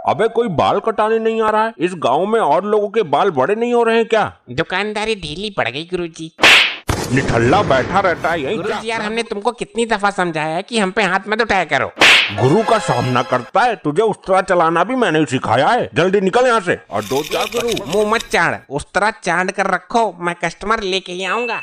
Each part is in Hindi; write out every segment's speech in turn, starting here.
अबे कोई बाल कटाने नहीं आ रहा है? इस गांव में और लोगों के बाल बड़े नहीं हो रहे हैं क्या? दुकानदारी ढीली पड़ गई गुरुजी। निठल्ला बैठा रहता है यहीं। गुरुजी यार, हमने तुमको कितनी दफा समझाया है कि हम पे हाथ मत उठाया करो। गुरु का सामना करता है, तुझे उस्तरा चलाना भी मैंने ही सिखाया है। जल्दी निकल यहाँ से। और दो चार गुरु मुंह मत चाड़, उस तरह चांद कर रखो, मैं कस्टमर लेके ही आऊंगा।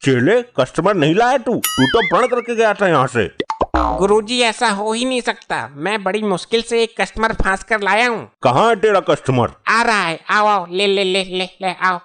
चेले, कस्टमर नहीं लाया तू तो प्रण करके गया था यहाँ से। गुरुजी ऐसा हो ही नहीं सकता, मैं बड़ी मुश्किल से एक कस्टमर फांस कर लाया हूँ। कहाँ है तेरा कस्टमर? आ रहा है, आओ आओ, ले ले ले ले ले आओ।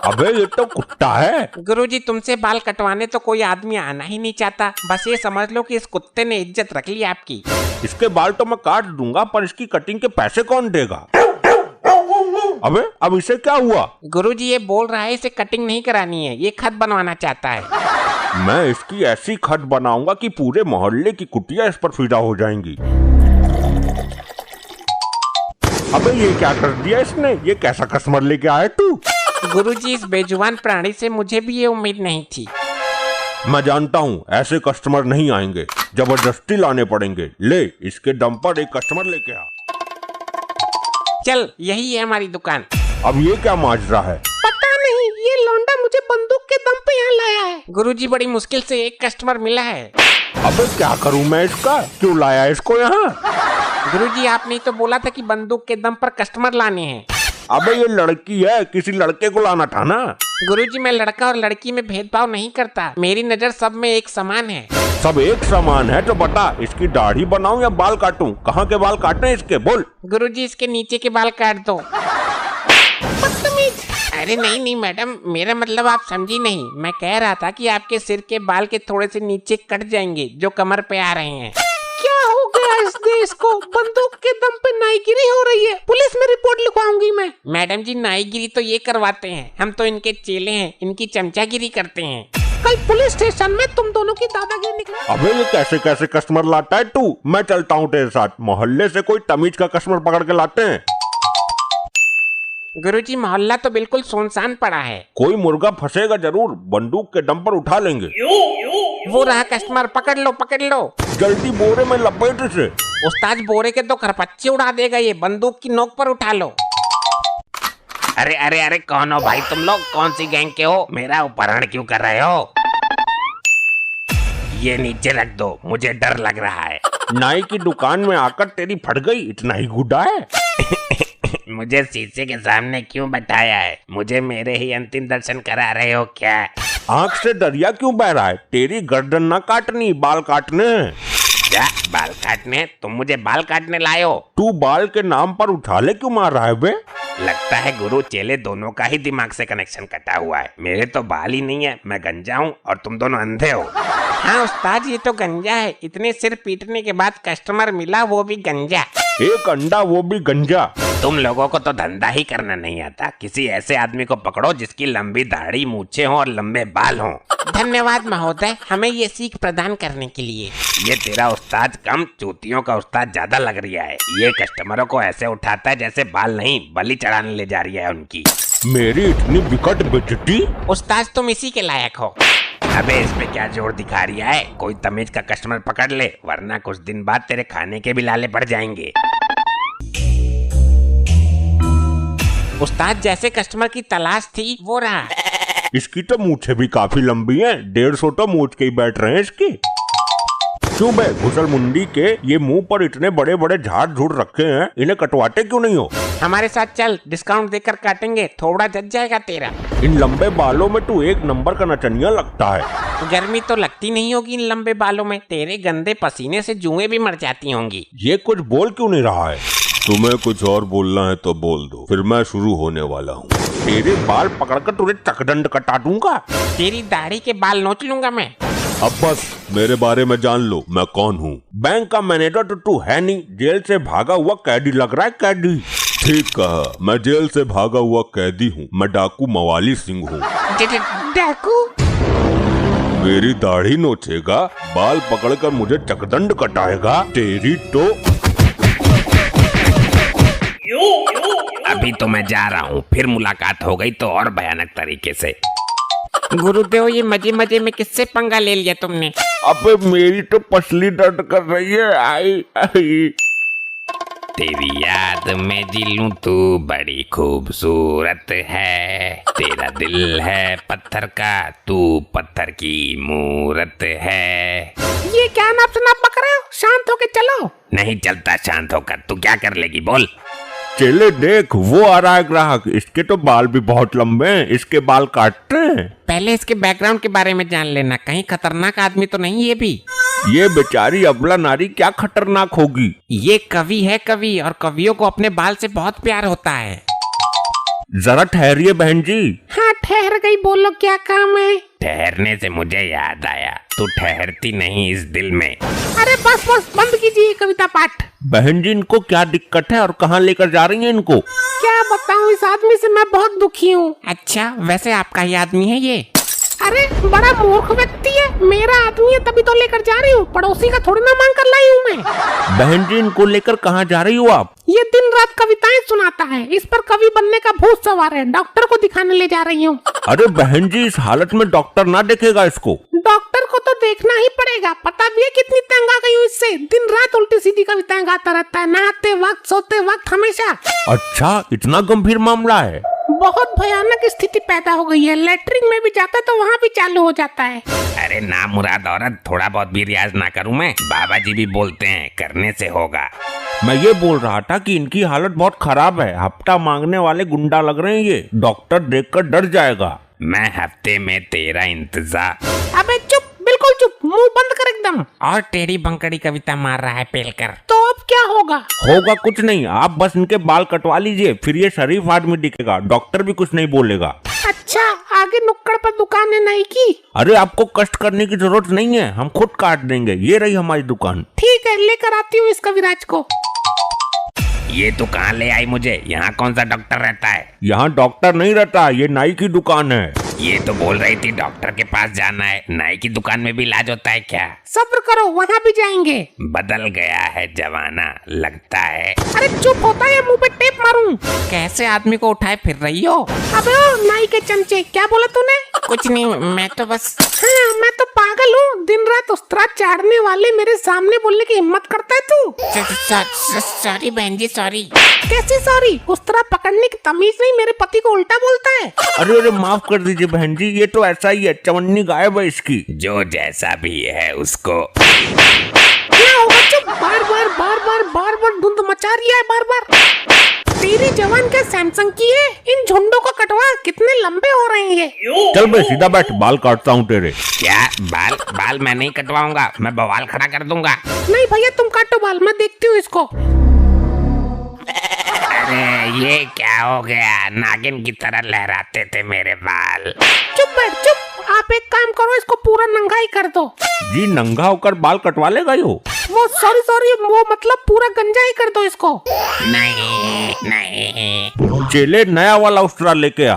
अबे ये तो कुत्ता है। गुरुजी तुमसे बाल कटवाने तो कोई आदमी आना ही नहीं चाहता, बस ये समझ लो कि इस कुत्ते ने इज्जत रख ली आपकी। इसके बाल तो मैं काट दूंगा, पर इसकी कटिंग के पैसे कौन देगा? अबे अब इसे क्या हुआ? गुरुजी ये बोल रहा है इसे कटिंग नहीं करानी है, ये खत बनवाना चाहता है। मैं इसकी ऐसी खत बनाऊंगा कि पूरे मोहल्ले की कुटिया इस पर फिदा हो जाएंगी। अबे ये क्या कर दिया इसने? ये कैसा कस्टमर लेके आया तू? गुरुजी इस बेजुबान प्राणी से मुझे भी ये उम्मीद नहीं थी। मैं जानता हूँ ऐसे कस्टमर नहीं आएंगे, जबरदस्ती लाने पड़ेंगे। ले इसके दम पर एक कस्टमर लेके आ। चल यही है हमारी दुकान। अब ये क्या माजरा है? पता नहीं, ये लौंडा मुझे बंदूक के दम पे यहाँ लाया है। गुरुजी बड़ी मुश्किल से एक कस्टमर मिला है। अबे क्या करूँ मैं इसका? क्यों लाया इसको यहाँ? गुरुजी आपने तो बोला था कि बंदूक के दम पर कस्टमर लाने हैं। अबे ये लड़की है, किसी लड़के को लाना था ना। गुरुजी मैं लड़का और लड़की में भेदभाव नहीं करता, मेरी नजर सब में एक समान है। सब एक समान है तो बता, इसकी दाढ़ी बनाऊं या बाल काटूं? कहाँ के बाल काटने इसके, बोल। गुरुजी इसके नीचे के बाल काट दो। अरे नहीं नहीं मैडम, मेरा मतलब आप समझी नहीं। मैं कह रहा था कि आपके सिर के बाल के थोड़े से नीचे कट जाएंगे जो कमर पे आ रहे हैं। क्या हो गया इस देश को? बंदूक के दम पे नाईगिरी हो रही है, पुलिस में रिपोर्ट लिखवाऊंगी मैं। मैडम जी नाईगिरी तो ये करवाते हैं, हम तो इनके चेले हैं, इनकी चमचागिरी करते हैं। कल पुलिस स्टेशन में तुम दोनों की दादागिरी निकली। अबे ये कैसे कैसे कस्टमर लाता है तू? मैं चलता हूँ तेरे साथ। मोहल्ले से कोई तमीज का कस्टमर पकड़ के लाते हैं। गुरुजी मोहल्ला तो बिल्कुल सुनसान पड़ा है। कोई मुर्गा फंसेगा जरूर, बंदूक के दम पर उठा लेंगे। वो रहा कस्टमर, पकड़ लो पकड़ लो। जल्दी बोरे में लपेट इसे। उस्ताद बोरे के तो खरपच्चे उड़ा देगा ये, बंदूक की नोक पर उठा लो। अरे अरे अरे कौन हो भाई तुम लोग? कौन सी गैंग के हो? मेरा अपहरण क्यों कर रहे हो? ये नीचे रख दो, मुझे डर लग रहा है। नाई की दुकान में आकर तेरी फट गई, इतना ही गुड्डा है। मुझे शीशे के सामने क्यों बैठाया है? मुझे मेरे ही अंतिम दर्शन करा रहे हो क्या? आँख से दरिया क्यों बह रहा है? तेरी गर्दन ना काटनी, बाल काटने हैं। क्या बाल काटने? तुम मुझे बाल काटने लाए हो? तू बाल के नाम पर उछाले क्यों मार रहा है बे? लगता है गुरु चेले दोनों का ही दिमाग से कनेक्शन कटा हुआ है। मेरे तो बाल ही नहीं है, मैं गंजा हूँ और तुम दोनों अंधे हो। हाँ उस्ताद ये तो गंजा है, इतने सिर पीटने के बाद कस्टमर मिला, वो भी गंजा। एक अंडा वो भी गंजा। तुम लोगों को तो धंधा ही करना नहीं आता। किसी ऐसे आदमी को पकड़ो जिसकी लंबी दाढ़ी, मूछें हो और लंबे बाल हों। धन्यवाद महोदय, हमें ये सीख प्रदान करने के लिए। ये तेरा उस्ताद कम, चूतियों का उस्ताद ज्यादा लग रहा है। ये कस्टमरों को ऐसे उठाता है जैसे बाल नहीं बलि चढ़ाने ले जा रही है उनकी। मेरी इतनी विकट बेइज्जती? उस्ताद तुम इसी के लायक हो। अबे इसमें क्या जोर दिखा रही है? कोई तमीज का कस्टमर पकड़ ले, वरना कुछ दिन बाद तेरे खाने के भी लाले पड़ जाएंगे। उस्ताद जैसे कस्टमर की तलाश थी वो रहा। इसकी तो मूछें भी काफी लंबी हैं, 150 तो मूछ के ही बैठ रहे हैं इसकी। क्यों बे घुसल मुंडी के, ये मुंह पर इतने बड़े बड़े झाड़ झूड़ रखे हैं, इन्हें कटवाते क्यों नहीं हो? हमारे साथ चल, डिस्काउंट देकर काटेंगे, थोड़ा जच जाएगा तेरा। इन लंबे बालों में तू एक नंबर का नचनिया लगता है। गर्मी तो लगती नहीं होगी इन लंबे बालों में, तेरे गंदे पसीने से जुएं भी मर जाती होंगी। ये कुछ बोल क्यों नहीं रहा है? तुम्हें कुछ और बोलना है तो बोल दो, फिर मैं शुरू होने वाला हूँ। तेरे बाल पकड़कर तुझे चकदंड कटा दूंगा। तेरी दाढ़ी के बाल नोच लूंगा मैं। अब बस मेरे बारे में जान लो, मैं कौन हूँ। बैंक का मैनेजर तो तू है नहीं, जेल से भागा हुआ कैदी लग रहा है, कैदी। ठीक कहा, मैं जेल से भागा हुआ कैदी हूँ। मैं डाकू मवाली सिंह हूँ। डाकू? मेरी दाढ़ी नोचेगा, बाल पकड़कर मुझे चकदंड कटाएगा, तेरी तो। अभी तो मैं जा रहा हूँ, फिर मुलाकात हो गई तो और भयानक तरीके से। गुरुदेव ये मजे मजे में किससे पंगा ले लिया तुमने? अबे मेरी तो पसली दर्द कर रही है। आई आई। तेरी याद में जी लूं, तू बड़ी खूबसूरत है। तेरा दिल है पत्थर का, तू पत्थर की मूरत है। ये क्या नाप से नाप बक रहे हो? शांत होके चलो। नहीं चलता शांत होकर, तू क्या कर लेगी बोल। चेले देख, वो आ रहा है ग्राहक। इसके तो बाल भी बहुत लंबे हैं, इसके बाल काटते हैं। पहले इसके बैकग्राउंड के बारे में जान लेना, कहीं खतरनाक आदमी तो नहीं ये भी। ये बेचारी अबला नारी क्या खतरनाक होगी। ये कवि है कवि, और कवियों को अपने बाल से बहुत प्यार होता है। जरा ठहरिए बहन जी। हाँ ठहर गई, बोलो क्या काम है? ठहरने से मुझे याद आया, तू ठहरती नहीं इस दिल में। अरे बस बस, बंद कीजिए कविता पाठ। बहन जी, इनको क्या दिक्कत है और कहाँ लेकर जा रही हैं इनको? क्या बताऊं, इस आदमी से मैं बहुत दुखी हूँ। अच्छा, वैसे आपका ही आदमी है ये? अरे बड़ा मूर्ख व्यक्ति है, मेरा आदमी है तभी तो लेकर जा रही हूँ, पड़ोसी का थोड़ी ना मांग कर लाई हूँ मैं। बहन जी, इनको लेकर कहाँ जा रही हो आप? ये दिन रात कविताएं सुनाता है, इस पर कवि बनने का भूत सवार है, डॉक्टर को दिखाने ले जा रही हूँ। अरे बहन जी, इस हालत में डॉक्टर ना देखेगा इसको। डॉक्टर को तो देखना ही पड़ेगा, पता भी है कितनी तंग आ गई हूँ इससे। दिन रात उल्टी सीधी कविताएं गाता रहता है, नहाते वक्त सोते वक्त हमेशा। अच्छा, इतना गंभीर मामला है? बहुत भयानक स्थिति पैदा हो गई है, लेटरिन में भी जाता तो वहाँ भी चालू हो जाता है। अरे ना मुराद औरत, थोड़ा बहुत भी रियाज ना करूं मैं? बाबा जी भी बोलते हैं करने से होगा। मैं ये बोल रहा था कि इनकी हालत बहुत खराब है, हफ्ता मांगने वाले गुंडा लग रहे हैं ये। डॉक्टर देखकर डर जाएगा। मैं हफ्ते में तेरा इंतजार। अबे चुप, बिल्कुल चुप, मुंह बंद कर एकदम। और टेढ़ी बंकड़ी कविता मार रहा है पेलकर। तो अब क्या होगा? होगा कुछ नहीं, आप बस इनके बाल कटवा लीजिए, फिर ये शरीफ आदमी दिखेगा, डॉक्टर भी कुछ नहीं बोलेगा। अच्छा, आगे नुक्कड़ पर दुकान है नाई की? अरे आपको कष्ट करने की जरूरत नहीं है, हम खुद काट देंगे। ये रही हमारी दुकान। ठीक है, लेकर आती हूँ इस कविराज को। ये तू कहाँ ले आई मुझे? यहाँ कौन सा डॉक्टर रहता है? यहाँ डॉक्टर नहीं रहता, ये नाई की दुकान है। ये तो बोल रही थी डॉक्टर के पास जाना है, नाई की दुकान में भी इलाज होता है क्या? सब्र करो, वहाँ भी जाएंगे। बदल गया है जमाना लगता है। अरे चुप होता है, मुंह पे टेप मारूं। कैसे आदमी को उठाए फिर रही हो? अबे ओ नाई के चमचे, क्या बोला तूने? कुछ नहीं, मैं तो बस। हाँ, मैं तो पागल हूँ, दिन रात उस्तरा चाड़ने वाले मेरे सामने बोलने की हिम्मत करता है तू? सॉरी बहन जी, सॉरी। कैसी सॉरी? उस्तरा पकड़ने की तमीज नहीं, मेरे पति को उल्टा बोलता है। अरे अरे माफ कर दीजिए बहन जी, ये तो ऐसा ही है, चवन्नी गायब है इसकी। जो जैसा भी है उसको। क्या होगा? चुप, बार बार बार बार बार बार धुंध मचा रही है, बार बार। तेरी जवान क्या सैमसंग की है? इन झुंडों को कटवा, कितने लंबे हो रहे हैं ये। चल बे, सीधा बैठ, बाल काटता हूँ तेरे। क्या बाल? बाल मैं नहीं कटवाऊंगा, मैं बवाल खड़ा कर दूंगा। नहीं भैया, तुम काटो बाल, मैं देखती हूँ इसको। अरे ये क्या हो गया? नागिन की तरह लहराते थे मेरे बाल। चुप बैठ, चुप। आप एक काम करो, इसको पूरा नंगा ही कर दो। जी, नंगा होकर बाल कटवा लेगा यो? वो सॉरी सॉरी, वो मतलब पूरा गंजा ही कर दो इसको। नहीं नहीं। चेले, नया वाला उस्तरा लेके आ।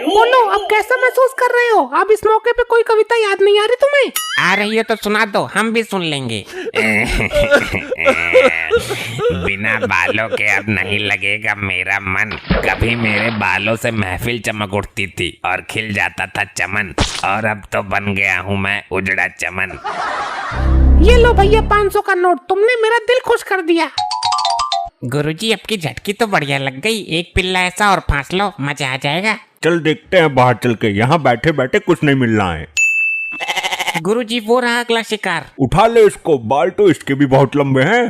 बोलो, अब कैसा महसूस कर रहे हो? अब इस मौके पे कोई कविता याद नहीं आ रही तुम्हें? आ रही है तो सुना दो, हम भी सुन लेंगे। बिना बालों के अब नहीं लगेगा मेरा मन। कभी मेरे बालों से महफिल चमक उठती थी और खिल जाता था चमन, और अब तो बन गया हूँ मैं उजड़ा चमन। ये लो भैया 500 का नोट, तुमने मेरा दिल खुश कर दिया। गुरुजी, आपकी झटकी तो बढ़िया लग गई, एक पिल्ला ऐसा और फांस लो, मजा आ जाएगा। चल देखते हैं बाहर चल के, यहाँ बैठे बैठे कुछ नहीं मिल रहा है। गुरुजी, वो रहा अगला शिकार। उठा ले इसको, बाल तो इसके भी बहुत लंबे हैं।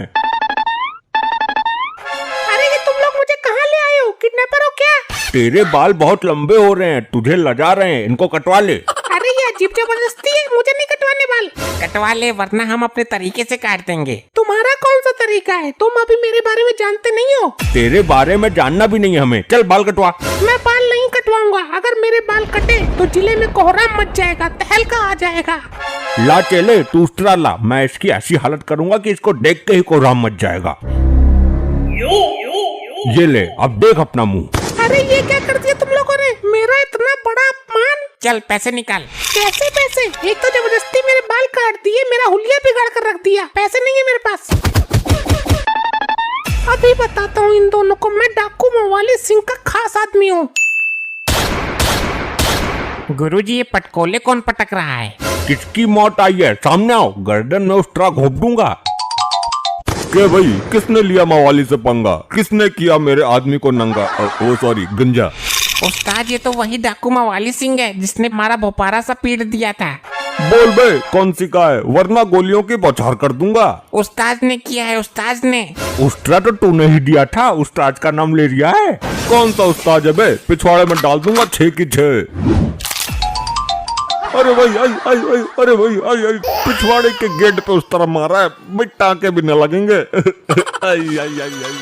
अरे ये तुम लोग मुझे कहाँ ले आए हो? किडनैपर हो क्या? तेरे बाल बहुत लंबे हो रहे हैं, तुझे लजा रहे हैं, इनको कटवा ले। अरे ये अजीब जबरदस्ती है, मुझे नहीं कटवाने बाल। कटवा ले, वरना हम अपने तरीके से काट देंगे। तुम्हारा कौन सा तरीका है? तुम अभी मेरे बारे में जानते नहीं हो। तेरे बारे में जानना भी नहीं है हमें, चल बाल कटवा। मैं बाल नहीं कटवाऊंगा, अगर मेरे बाल कटे तो जिले में कोहराम मच जाएगा, तहलका आ जाएगा। ला चेले, तू उस्तरा ला, मैं इसकी ऐसी हालत करूंगा कि इसको देख के ही कोहराम मच जाएगा। ये ले, अब देख अपना मुंह। अरे ये क्या कर दिया तुम लोगों ने? मेरा इतना बड़ा अपमान। चल पैसे निकाल। कैसे पैसे? एक तो जबरदस्ती मेरे बाल काट दिए, मेरा हुलिया बिगाड़ कर रख दिया, पैसे नहीं है मेरे पास। अभी बताता हूँ इन दोनों को, मैं डाकू मवाली सिंह का खास आदमी हूँ। गुरुजी, ये पटकोले कौन पटक रहा है? किसकी मौत आई है? सामने आओ, गर्दन में उस्तरा घोंप दूंगा। क्या भाई, किसने लिया मवाली से पंगा? किसने किया मेरे आदमी को नंगा? ओ सॉरी, गंजा। उस्ताद ये तो वही डाकू मवाली सिंह है जिसने हमारा भोपारा सा पीट दिया था। बोल बे, कौन सी का है, वरना गोलियों की बौछार कर दूंगा। उस्ताद ने किया है, उस्ताद ने। उस्ताद तो तूने ही दिया था, उस्ताद का नाम ले लिया है। कौन सा उस्ताद है बे? पिछवाड़े में डाल दूंगा 6 की 6। अरे भाई आई आई आई, अरे भाई आई आई, पिछवाड़े के गेट पे उस तरह मारा है, भाई टाके भी न लगेंगे। आई आई आई आई।